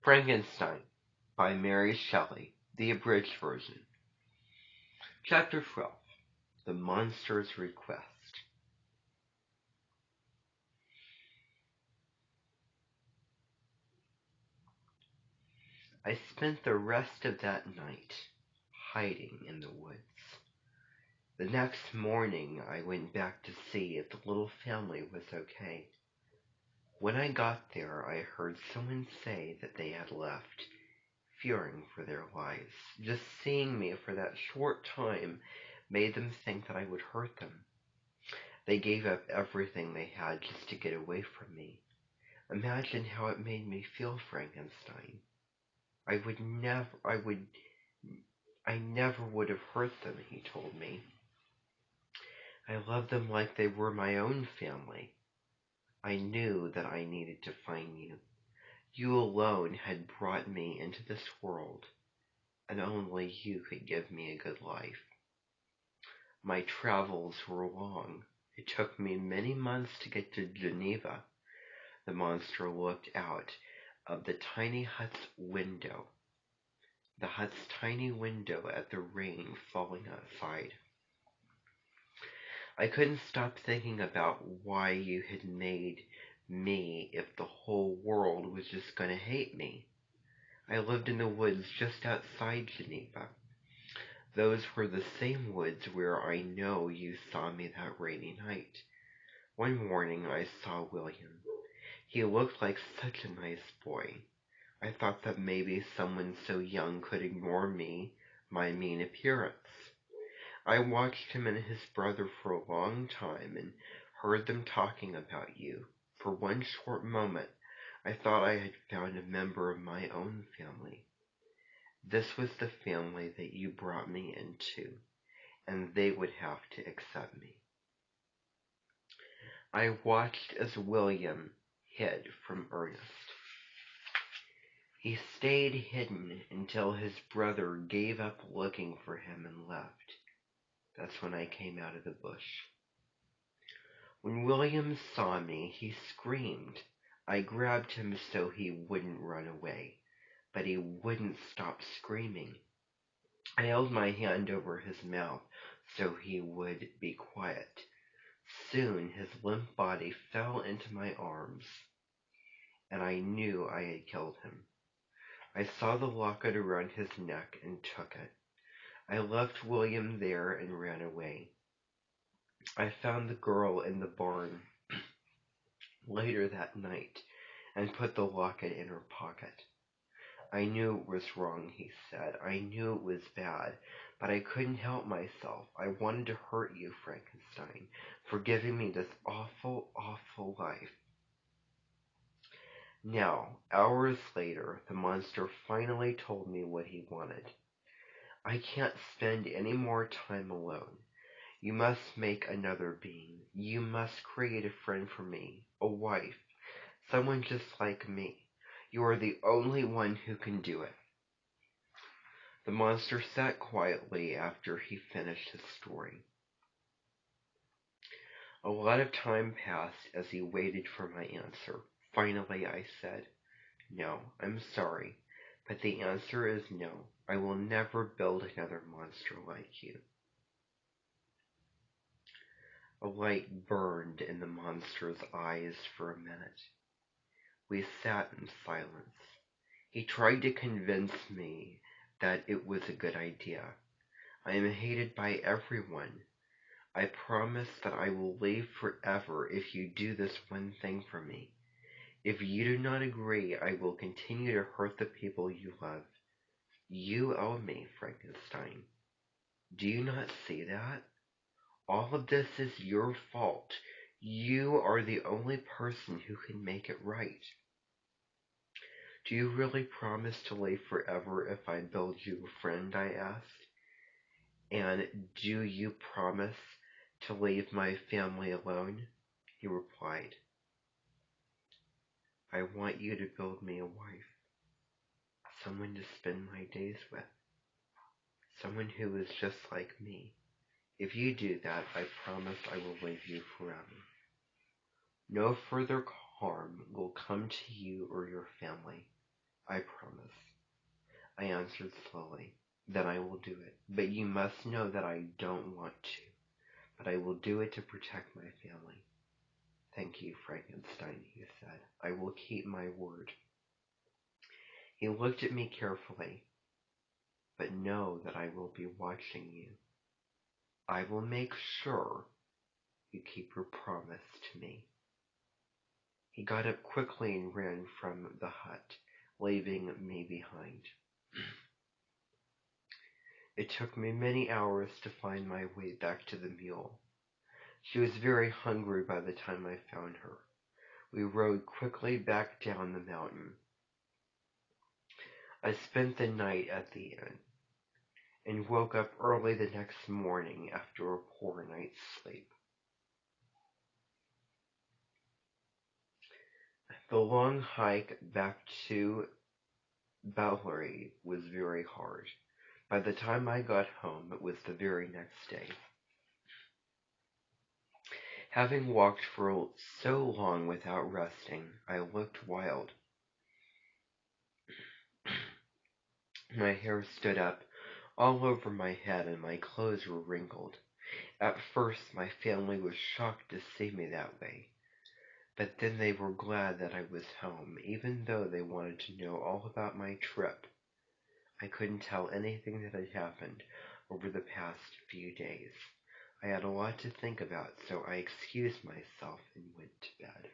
Frankenstein by Mary Shelley, the Abridged version. Chapter 12. The Monster's Request. I spent the rest of that night hiding in the woods. The next morning I went back to see if the little family was okay. When I got there, I heard someone say that they had left, fearing for their lives. Just seeing me for that short time made them think that I would hurt them. They gave up everything they had just to get away from me. Imagine how it made me feel, Frankenstein. I never would have hurt them, he told me. I loved them like they were my own family. I knew that I needed to find you. You alone had brought me into this world, and only you could give me a good life. My travels were long. It took me many months to get to Geneva. The monster looked out of the tiny hut's window. The hut's tiny window at the rain falling outside. I couldn't stop thinking about why you had made me if the whole world was just going to hate me. I lived in the woods just outside Geneva. Those were the same woods where I know you saw me that rainy night. One morning I saw William. He looked like such a nice boy. I thought that maybe someone so young could ignore me, my mean appearance. I watched him and his brother for a long time and heard them talking about you. For one short moment, I thought I had found a member of my own family. This was the family that you brought me into, and they would have to accept me. I watched as William hid from Ernest. He stayed hidden until his brother gave up looking for him and left. That's when I came out of the bush. When William saw me, he screamed. I grabbed him so he wouldn't run away, but he wouldn't stop screaming. I held my hand over his mouth so he would be quiet. Soon his limp body fell into my arms, and I knew I had killed him. I saw the locket around his neck and took it. I left William there and ran away. I found the girl in the barn later that night and put the locket in her pocket. I knew it was wrong, he said. I knew it was bad, but I couldn't help myself. I wanted to hurt you, Frankenstein, for giving me this awful, awful life. Now, hours later, the monster finally told me what he wanted. I can't spend any more time alone. You must make another being. You must create a friend for me, a wife, someone just like me. You are the only one who can do it. The monster sat quietly after he finished his story. A lot of time passed as he waited for my answer. Finally I said, "No, I'm sorry, but the answer is no. I will never build another monster like you." A light burned in the monster's eyes for a minute. We sat in silence. He tried to convince me that it was a good idea. I am hated by everyone. I promise that I will leave forever if you do this one thing for me. If you do not agree, I will continue to hurt the people you love. You owe me, Frankenstein. Do you not see that? All of this is your fault. You are the only person who can make it right. Do you really promise to live forever if I build you a friend? I asked. And do you promise to leave my family alone? He replied. I want you to build me a wife, someone to spend my days with, someone who is just like me. If you do that, I promise I will leave you forever. No further harm will come to you or your family. I promise, I answered slowly. Then I will do it. But you must know that I don't want to. But I will do it to protect my family. Thank you, Frankenstein, he said. I will keep my word. He looked at me carefully. But know that I will be watching you. I will make sure you keep your promise to me. He got up quickly and ran from the hut, leaving me behind. It took me many hours to find my way back to the mule. She was very hungry by the time I found her. We rode quickly back down the mountain. I spent the night at the inn and woke up early the next morning after a poor night's sleep. The long hike back to Ballery was very hard. By the time I got home, it was the very next day. Having walked for so long without resting, I looked wild. My hair stood up all over my head and my clothes were wrinkled. At first, my family was shocked to see me that way, but then they were glad that I was home, even though they wanted to know all about my trip. I couldn't tell anything that had happened over the past few days. I had a lot to think about, so I excused myself and went to bed.